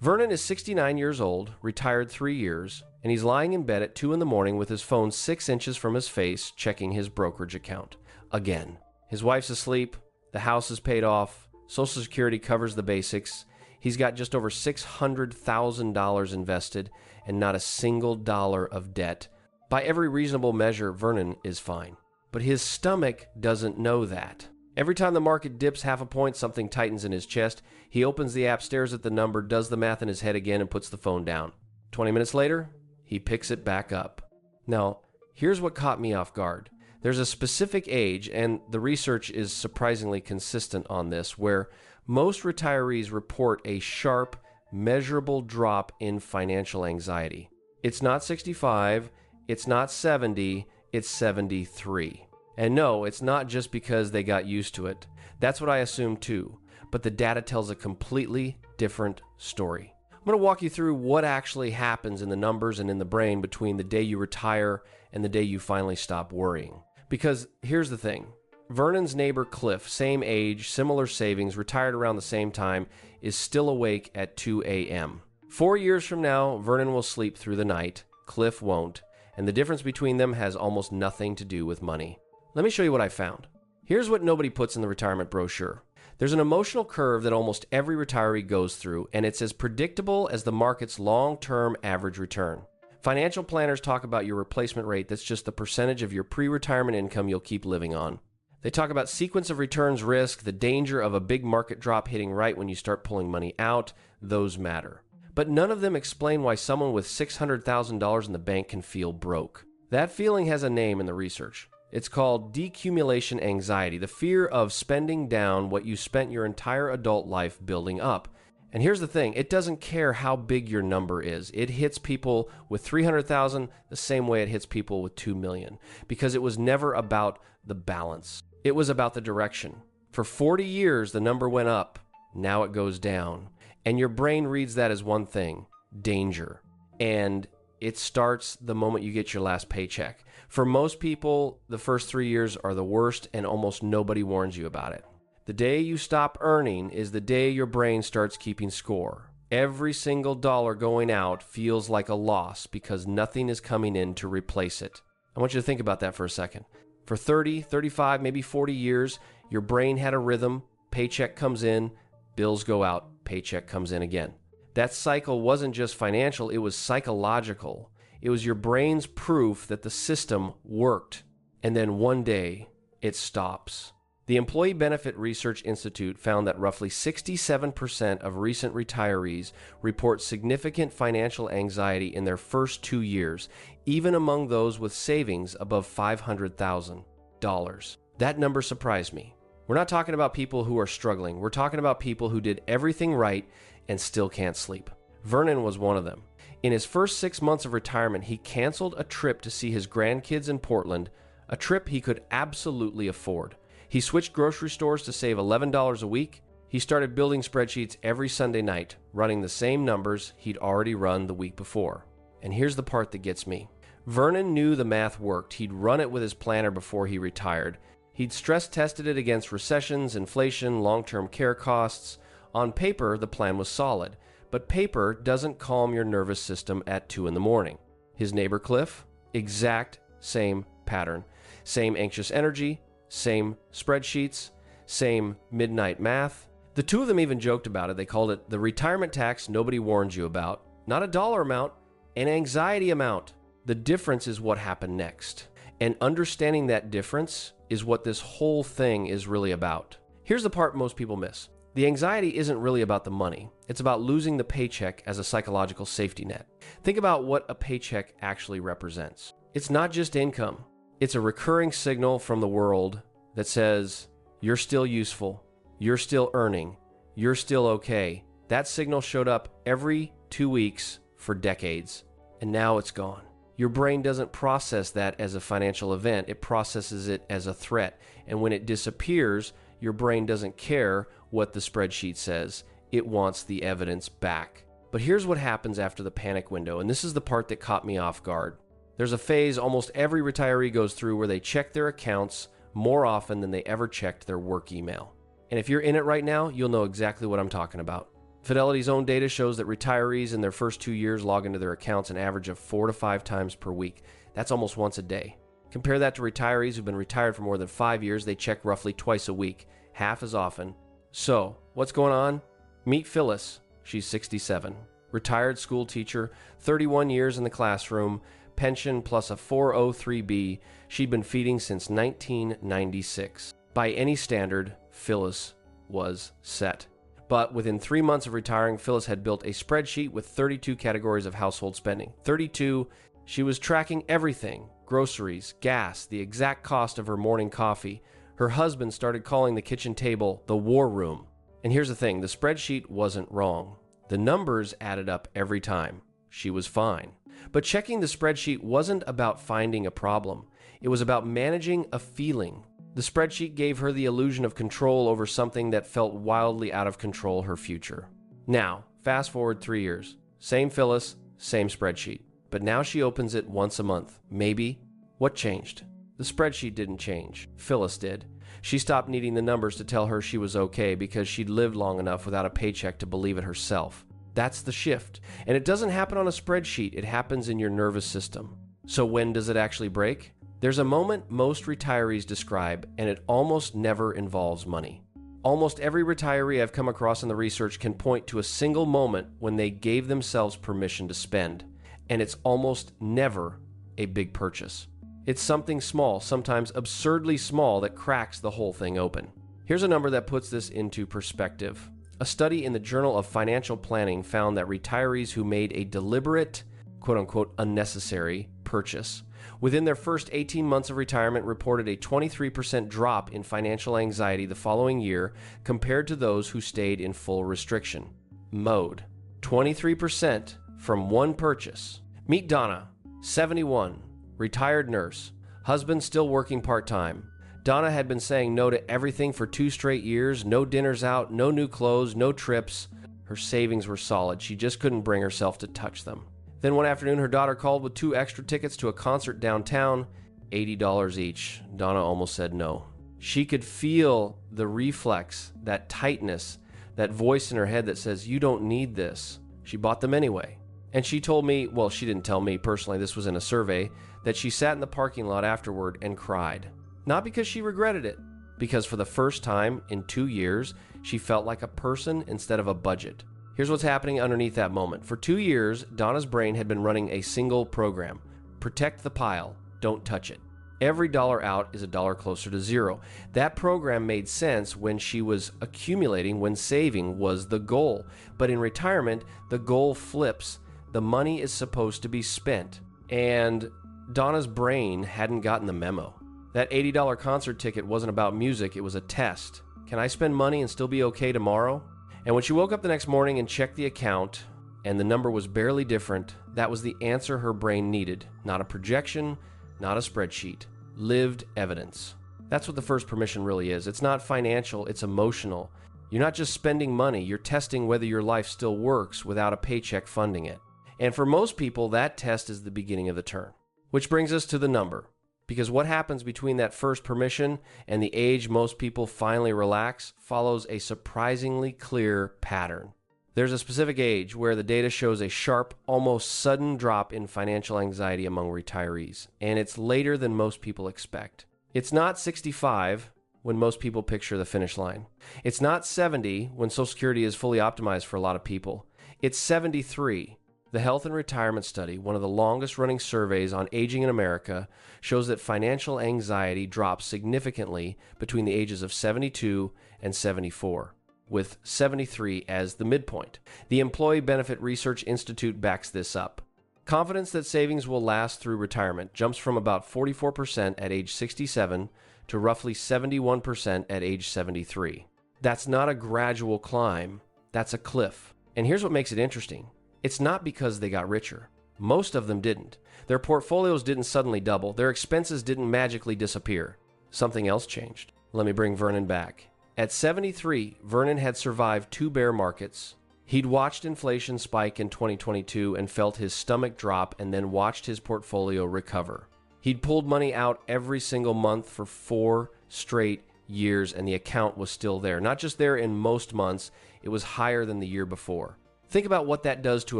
Vernon is 69 years old, retired 3 years, and he's lying in bed at 2 in the morning with his phone 6 inches from his face, checking his brokerage account. Again. His wife's asleep, the house is paid off, Social Security covers the basics, he's got just over $600,000 invested, and not a single dollar of debt. By every reasonable measure, Vernon is fine. But his stomach doesn't know that. Every time the market dips half a point, something tightens in his chest. He opens the app, stares at the number, does the math in his head again, and puts the phone down. 20 minutes later, he picks it back up. Now, here's what caught me off guard. There's a specific age, and the research is surprisingly consistent on this, where most retirees report a sharp, measurable drop in financial anxiety. It's not 65, it's not 70, it's 73. And no, it's not just because they got used to it. That's what I assumed too. But the data tells a completely different story. I'm going to walk you through what actually happens in the numbers and in the brain between the day you retire and the day you finally stop worrying. Because here's the thing. Vernon's neighbor Cliff, same age, similar savings, retired around the same time, is still awake at 2 a.m. 4 years from now, Vernon will sleep through the night. Cliff won't. And the difference between them has almost nothing to do with money. Let me show you what I found. Here's what nobody puts in the retirement brochure. There's an emotional curve that almost every retiree goes through, and it's as predictable as the market's long-term average return. Financial planners talk about your replacement rate that's just the percentage of your pre-retirement income you'll keep living on. They talk about sequence of returns risk, the danger of a big market drop hitting right when you start pulling money out. Those matter. But none of them explain why someone with $600,000 in the bank can feel broke. That feeling has a name in the research. It's called decumulation anxiety, the fear of spending down what you spent your entire adult life building up. And here's the thing, it doesn't care how big your number is. It hits people with 300,000 the same way it hits people with 2 million, because it was never about the balance. It was about the direction. For 40 years, the number went up. Now it goes down. And your brain reads that as one thing, danger. And it starts the moment you get your last paycheck. For most people, the first 3 years are the worst, and almost nobody warns you about it. The day you stop earning is the day your brain starts keeping score. Every single dollar going out feels like a loss because nothing is coming in to replace it. I want you to think about that for a second. For 30, 35, maybe 40 years, your brain had a rhythm. Paycheck comes in, bills go out, paycheck comes in again. That cycle wasn't just financial, it was psychological. It was your brain's proof that the system worked. And then one day, it stops. The Employee Benefit Research Institute found that roughly 67% of recent retirees report significant financial anxiety in their first 2 years, even among those with savings above $500,000. That number surprised me. We're not talking about people who are struggling. We're talking about people who did everything right and still can't sleep. Vernon was one of them. In his first 6 months of retirement, he canceled a trip to see his grandkids in Portland, a trip he could absolutely afford. He switched grocery stores to save $11 a week. He started building spreadsheets every Sunday night, running the same numbers he'd already run the week before. And here's the part that gets me. Vernon knew the math worked. He'd run it with his planner before he retired. He'd stress tested it against recessions, inflation, long-term care costs. On paper, the plan was solid. But paper doesn't calm your nervous system at 2 in the morning. His neighbor Cliff, exact same pattern. Same anxious energy, same spreadsheets, same midnight math. The two of them even joked about it. They called it the retirement tax nobody warns you about. Not a dollar amount, an anxiety amount. The difference is what happened next. And understanding that difference is what this whole thing is really about. Here's the part most people miss. The anxiety isn't really about the money. It's about losing the paycheck as a psychological safety net. Think about what a paycheck actually represents. It's not just income. It's a recurring signal from the world that says, you're still useful, you're still earning, you're still okay. That signal showed up every 2 weeks for decades, and now it's gone. Your brain doesn't process that as a financial event. It processes it as a threat. And when it disappears, your brain doesn't care what the spreadsheet says. It wants the evidence back. But here's what happens after the panic window, and this is the part that caught me off guard. There's a phase almost every retiree goes through where they check their accounts more often than they ever checked their work email. And if you're in it right now, you'll know exactly what I'm talking about. Fidelity's own data shows that retirees in their first 2 years log into their accounts an average of 4 to 5 times per week. That's almost once a day. Compare that to retirees who've been retired for more than 5 years. They check roughly twice a week, half as often. So, what's going on? Meet Phyllis. She's 67. Retired school teacher, 31 years in the classroom, pension plus a 403B. She'd been feeding since 1996. By any standard, Phyllis was set. But within 3 months of retiring, Phyllis had built a spreadsheet with 32 categories of household spending. 32, she was tracking everything: groceries, gas, the exact cost of her morning coffee. Her husband started calling the kitchen table the war room. And here's the thing, the spreadsheet wasn't wrong. The numbers added up every time. She was fine. But checking the spreadsheet wasn't about finding a problem. It was about managing a feeling. The spreadsheet gave her the illusion of control over something that felt wildly out of control: her future. Now, fast forward 3 years. Same Phyllis, same spreadsheet. But now she opens it once a month. Maybe. What changed? The spreadsheet didn't change. Phyllis did. She stopped needing the numbers to tell her she was okay because she'd lived long enough without a paycheck to believe it herself. That's the shift. And it doesn't happen on a spreadsheet. It happens in your nervous system. So when does it actually break? There's a moment most retirees describe, and it almost never involves money. Almost every retiree I've come across in the research can point to a single moment when they gave themselves permission to spend, and it's almost never a big purchase. It's something small, sometimes absurdly small, that cracks the whole thing open. Here's a number that puts this into perspective. A study in the Journal of Financial Planning found that retirees who made a deliberate, quote-unquote, unnecessary purchase within their first 18 months of retirement reported a 23% drop in financial anxiety the following year compared to those who stayed in full restriction mode. 23% from one purchase. Meet Donna, 71, retired nurse, husband still working part-time. Donna had been saying no to everything for 2 straight years, no dinners out, no new clothes, no trips. Her savings were solid. She just couldn't bring herself to touch them. Then one afternoon, her daughter called with 2 extra tickets to a concert downtown, $80 each. Donna almost said no. She could feel the reflex, that tightness, that voice in her head that says, you don't need this. She bought them anyway. And she told me, well, she didn't tell me personally, this was in a survey, that she sat in the parking lot afterward and cried. Not because she regretted it, because for the first time in 2 years, she felt like a person instead of a budget. Here's what's happening underneath that moment. For 2 years, Donna's brain had been running a single program: protect the pile, don't touch it. Every dollar out is a dollar closer to zero. That program made sense when she was accumulating, when saving was the goal. But in retirement, the goal flips. The money is supposed to be spent. And Donna's brain hadn't gotten the memo. That $80 concert ticket wasn't about music, it was a test. Can I spend money and still be okay tomorrow? And when she woke up the next morning and checked the account, and the number was barely different, that was the answer her brain needed. Not a projection, not a spreadsheet. Lived evidence. That's what the first permission really is. It's not financial, it's emotional. You're not just spending money, you're testing whether your life still works without a paycheck funding it. And for most people, that test is the beginning of the turn. Which brings us to the number. Because what happens between that first permission and the age most people finally relax follows a surprisingly clear pattern. There's a specific age where the data shows a sharp, almost sudden drop in financial anxiety among retirees, and it's later than most people expect. It's not 65 when most people picture the finish line. It's not 70 when Social Security is fully optimized for a lot of people. It's 73. The Health and Retirement Study, one of the longest-running surveys on aging in America, shows that financial anxiety drops significantly between the ages of 72 and 74, with 73 as the midpoint. The Employee Benefit Research Institute backs this up. Confidence that savings will last through retirement jumps from about 44% at age 67 to roughly 71% at age 73. That's not a gradual climb, that's a cliff. And here's what makes it interesting. It's not because they got richer. Most of them didn't. Their portfolios didn't suddenly double. Their expenses didn't magically disappear. Something else changed. Let me bring Vernon back. At 73, Vernon had survived 2 bear markets. He'd watched inflation spike in 2022 and felt his stomach drop, and then watched his portfolio recover. He'd pulled money out every single month for 4 straight years, and the account was still there. Not just there in most months, it was higher than the year before. Think about what that does to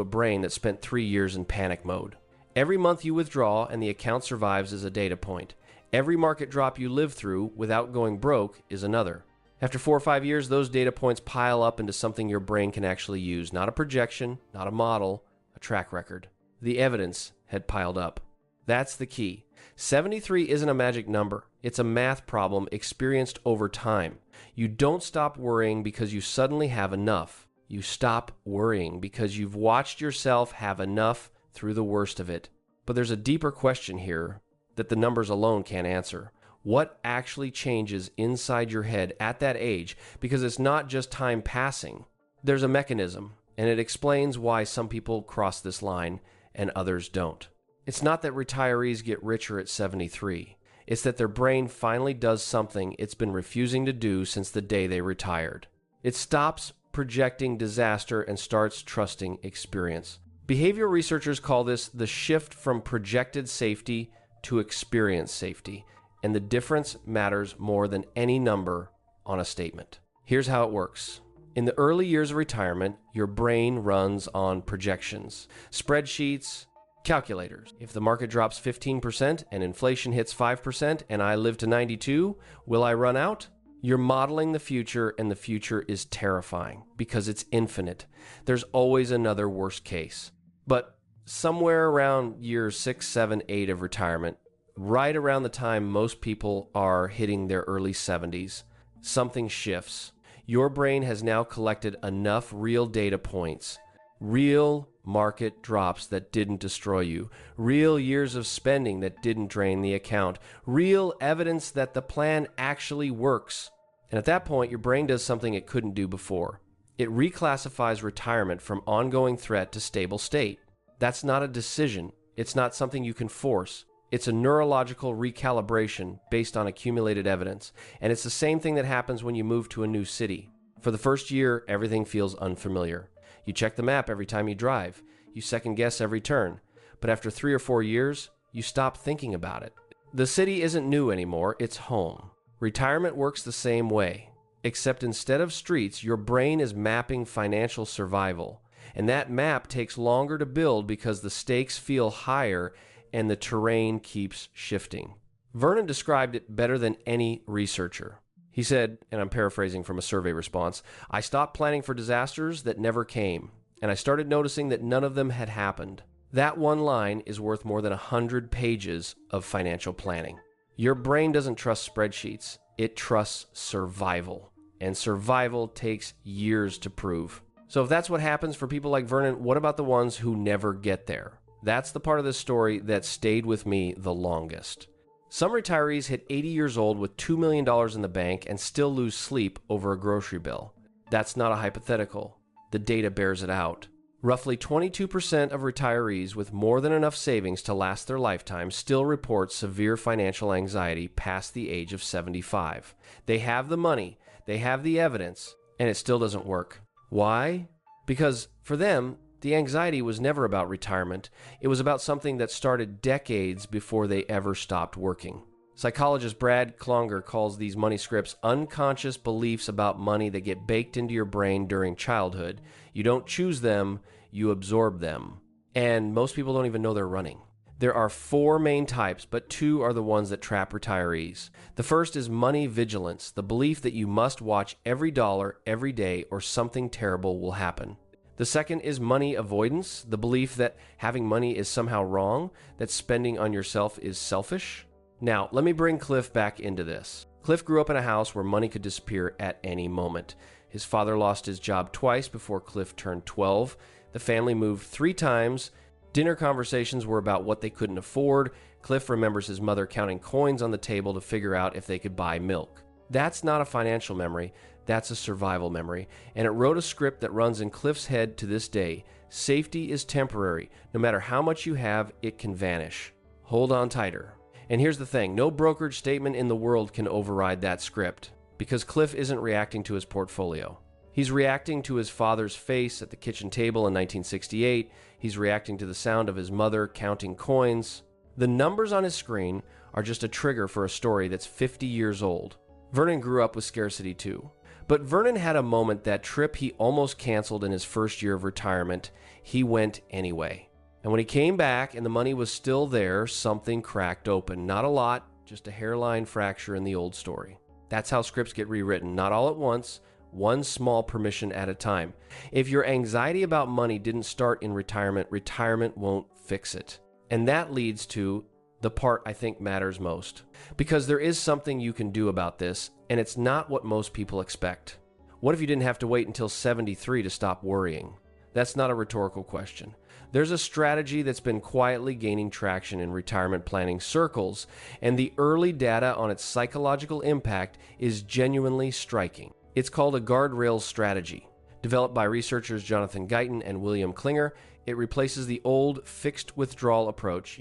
a brain that spent 3 years in panic mode. Every month you withdraw and the account survives is a data point. Every market drop you live through without going broke is another. After 4 or 5 years, those data points pile up into something your brain can actually use. Not a projection, not a model, a track record. The evidence had piled up. That's the key. 73 isn't a magic number. It's a math problem experienced over time. You don't stop worrying because you suddenly have enough. You stop worrying because you've watched yourself have enough through the worst of it. But there's a deeper question here that the numbers alone can't answer. What actually changes inside your head at that age? Because it's not just time passing. There's a mechanism, and it explains why some people cross this line and others don't. It's not that retirees get richer at 73. It's that their brain finally does something it's been refusing to do since the day they retired. It stops projecting disaster and starts trusting experience. Behavioral researchers call this the shift from projected safety to experience safety, and the difference matters more than any number on a statement. Here's how it works. In the early years of retirement, your brain runs on projections, spreadsheets, calculators. If the market drops 15% and inflation hits 5% and I live to 92, will I run out? You're modeling the future, and the future is terrifying because it's infinite. There's always another worst case. But somewhere around years 6, 7, 8 of retirement, right around the time most people are hitting their early 70s, something shifts. Your brain has now collected enough real data points, real market drops that didn't destroy you, real years of spending that didn't drain the account, real evidence that the plan actually works. And at that point, your brain does something it couldn't do before. It reclassifies retirement from ongoing threat to stable state. That's not a decision. It's not something you can force. It's a neurological recalibration based on accumulated evidence. And it's the same thing that happens when you move to a new city. For the first year, everything feels unfamiliar. You check the map every time you drive. You second guess every turn. But after 3 or 4 years, you stop thinking about it. The city isn't new anymore, it's home. Retirement works the same way, except instead of streets, your brain is mapping financial survival. And that map takes longer to build because the stakes feel higher and the terrain keeps shifting. Vernon described it better than any researcher. He said, and I'm paraphrasing from a survey response, "I stopped planning for disasters that never came, and I started noticing that none of them had happened." That one line is worth more than 100 pages of financial planning. Your brain doesn't trust spreadsheets. It trusts survival, and survival takes years to prove. So if that's what happens for people like Vernon, what about the ones who never get there? That's the part of this story that stayed with me the longest. Some retirees hit 80 years old with $2 million in the bank and still lose sleep over a grocery bill. That's not a hypothetical. The data bears it out. Roughly 22% of retirees with more than enough savings to last their lifetime still report severe financial anxiety past the age of 75. They have the money, they have the evidence, and it still doesn't work. Why? Because for them, the anxiety was never about retirement. It was about something that started decades before they ever stopped working. Psychologist Brad Klonger calls these money scripts unconscious beliefs about money that get baked into your brain during childhood. You don't choose them, you absorb them. And most people don't even know they're running. There are 4 main types, but 2 are the ones that trap retirees. The first is money vigilance, the belief that you must watch every dollar every day or something terrible will happen. The second is money avoidance, the belief that having money is somehow wrong, that spending on yourself is selfish. Now, let me bring Cliff back into this. Cliff grew up in a house where money could disappear at any moment. His father lost his job twice before Cliff turned 12. The family moved 3 times. Dinner conversations were about what they couldn't afford. Cliff remembers his mother counting coins on the table to figure out if they could buy milk. That's not a financial memory. That's a survival memory, and it wrote a script that runs in Cliff's head to this day. Safety is temporary. No matter how much you have, it can vanish. Hold on tighter. And here's the thing, no brokerage statement in the world can override that script, because Cliff isn't reacting to his portfolio. He's reacting to his father's face at the kitchen table in 1968. He's reacting to the sound of his mother counting coins. The numbers on his screen are just a trigger for a story that's 50 years old. Vernon grew up with scarcity too. But Vernon had a moment. That trip he almost canceled in his first year of retirement. He went anyway. And when he came back and the money was still there, something cracked open. Not a lot, just a hairline fracture in the old story. That's how scripts get rewritten, not all at once, one small permission at a time. If your anxiety about money didn't start in retirement, retirement won't fix it. And that leads to the part I think matters most. Because there is something you can do about this, and it's not what most people expect. What if you didn't have to wait until 73 to stop worrying? That's not a rhetorical question. There's a strategy that's been quietly gaining traction in retirement planning circles, and the early data on its psychological impact is genuinely striking. It's called a guardrails strategy. Developed by researchers Jonathan Guyton and William Klinger, it replaces the old fixed withdrawal approach,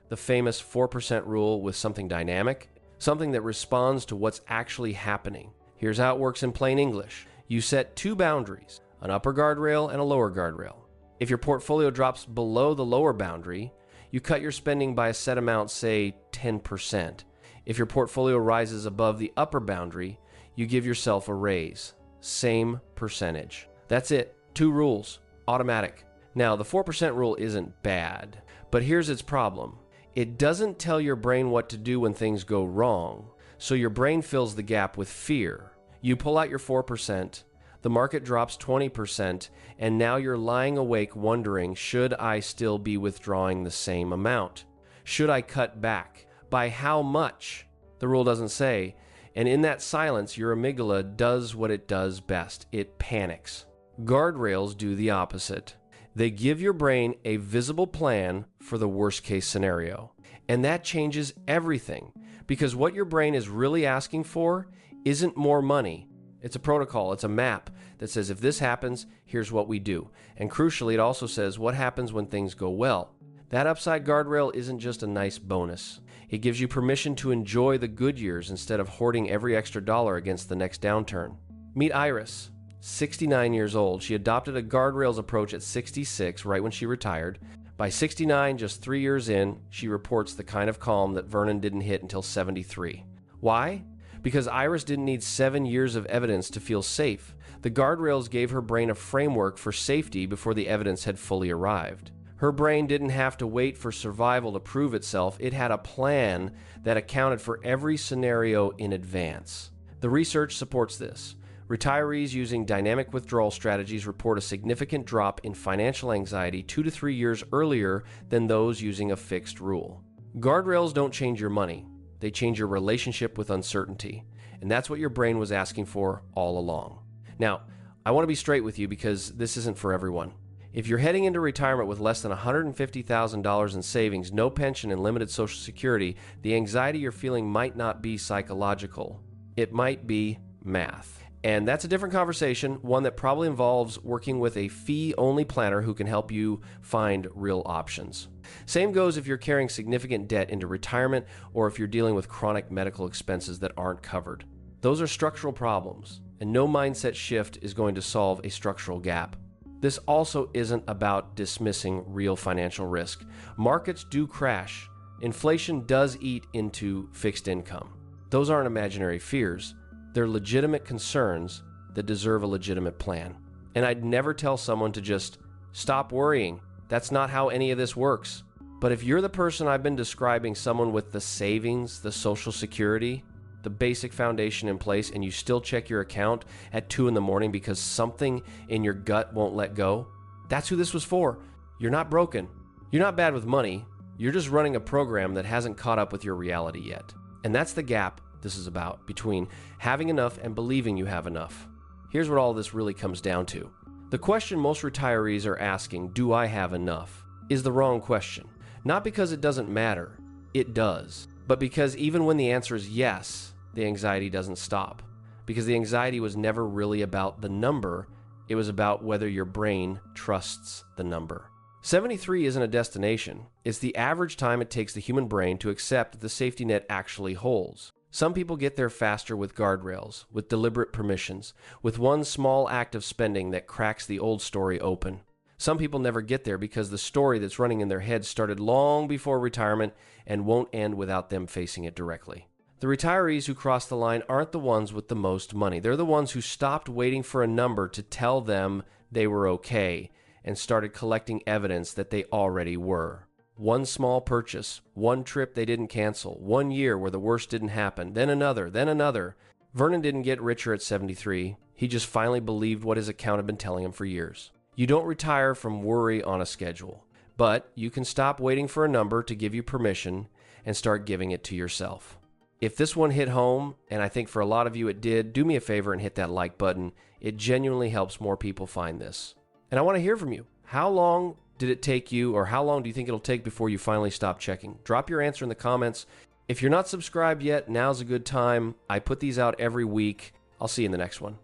the famous 4% rule, with something dynamic, something that responds to what's actually happening. Here's how it works in plain English. You set two boundaries, an upper guardrail and a lower guardrail. If your portfolio drops below the lower boundary, you cut your spending by a set amount, say 10%. If your portfolio rises above the upper boundary, you give yourself a raise. Same percentage. That's it. 2 rules. Automatic. Now, the 4% rule isn't bad, but here's its problem. It doesn't tell your brain what to do when things go wrong, so your brain fills the gap with fear. You pull out your 4%, the market drops 20%, and now you're lying awake wondering, should I still be withdrawing the same amount? Should I cut back? By how much? The rule doesn't say. And in that silence, your amygdala does what it does best. It panics. Guardrails do the opposite. They give your brain a visible plan for the worst case scenario. And that changes everything, because what your brain is really asking for isn't more money. It's a protocol, it's a map that says if this happens, here's what we do. And crucially, it also says what happens when things go well. That upside guardrail isn't just a nice bonus. It gives you permission to enjoy the good years instead of hoarding every extra dollar against the next downturn. Meet Iris, 69 years old. She adopted a guardrails approach at 66, right when she retired. By 69, just 3 years in, she reports the kind of calm that Vernon didn't hit until 73. Why? Because Iris didn't need 7 years of evidence to feel safe. The guardrails gave her brain a framework for safety before the evidence had fully arrived. Her brain didn't have to wait for survival to prove itself. It had a plan that accounted for every scenario in advance. The research supports this. Retirees using dynamic withdrawal strategies report a significant drop in financial anxiety 2 to 3 years earlier than those using a fixed rule. Guardrails don't change your money. They change your relationship with uncertainty. And that's what your brain was asking for all along. Now, I want to be straight with you because this isn't for everyone. If you're heading into retirement with less than $150,000 in savings, no pension, and limited Social Security, the anxiety you're feeling might not be psychological. It might be math. And that's a different conversation, one that probably involves working with a fee-only planner who can help you find real options. Same goes if you're carrying significant debt into retirement or if you're dealing with chronic medical expenses that aren't covered. Those are structural problems, and no mindset shift is going to solve a structural gap. This also isn't about dismissing real financial risk. Markets do crash. Inflation does eat into fixed income. Those aren't imaginary fears. They're legitimate concerns that deserve a legitimate plan. And I'd never tell someone to just stop worrying. That's not how any of this works. But if you're the person I've been describing, someone with the savings, the Social Security, the basic foundation in place, and you still check your account at 2 in the morning because something in your gut won't let go, that's who this was for. You're not broken. You're not bad with money. You're just running a program that hasn't caught up with your reality yet. And that's the gap this is about, between having enough and believing you have enough. Here's what all this really comes down to. The question most retirees are asking, do I have enough, is the wrong question. Not because it doesn't matter. It does. But because even when the answer is yes, the anxiety doesn't stop. Because the anxiety was never really about the number. It was about whether your brain trusts the number. 73 isn't a destination. It's the average time it takes the human brain to accept that the safety net actually holds. Some people get there faster with guardrails, with deliberate permissions, with one small act of spending that cracks the old story open. Some people never get there because the story that's running in their head started long before retirement and won't end without them facing it directly. The retirees who crossed the line aren't the ones with the most money. They're the ones who stopped waiting for a number to tell them they were okay and started collecting evidence that they already were. One small purchase, one trip they didn't cancel, 1 year where the worst didn't happen, then another, then another. Vernon didn't get richer at 73. He just finally believed what his account had been telling him for years. You don't retire from worry on a schedule, but you can stop waiting for a number to give you permission and start giving it to yourself. If this one hit home, and I think for a lot of you it did, do me a favor and hit that like button. It genuinely helps more people find this. And I want to hear from you. How long did it take you, or how long do you think it'll take before you finally stop checking? Drop your answer in the comments. If you're not subscribed yet, now's a good time. I put these out every week. I'll see you in the next one.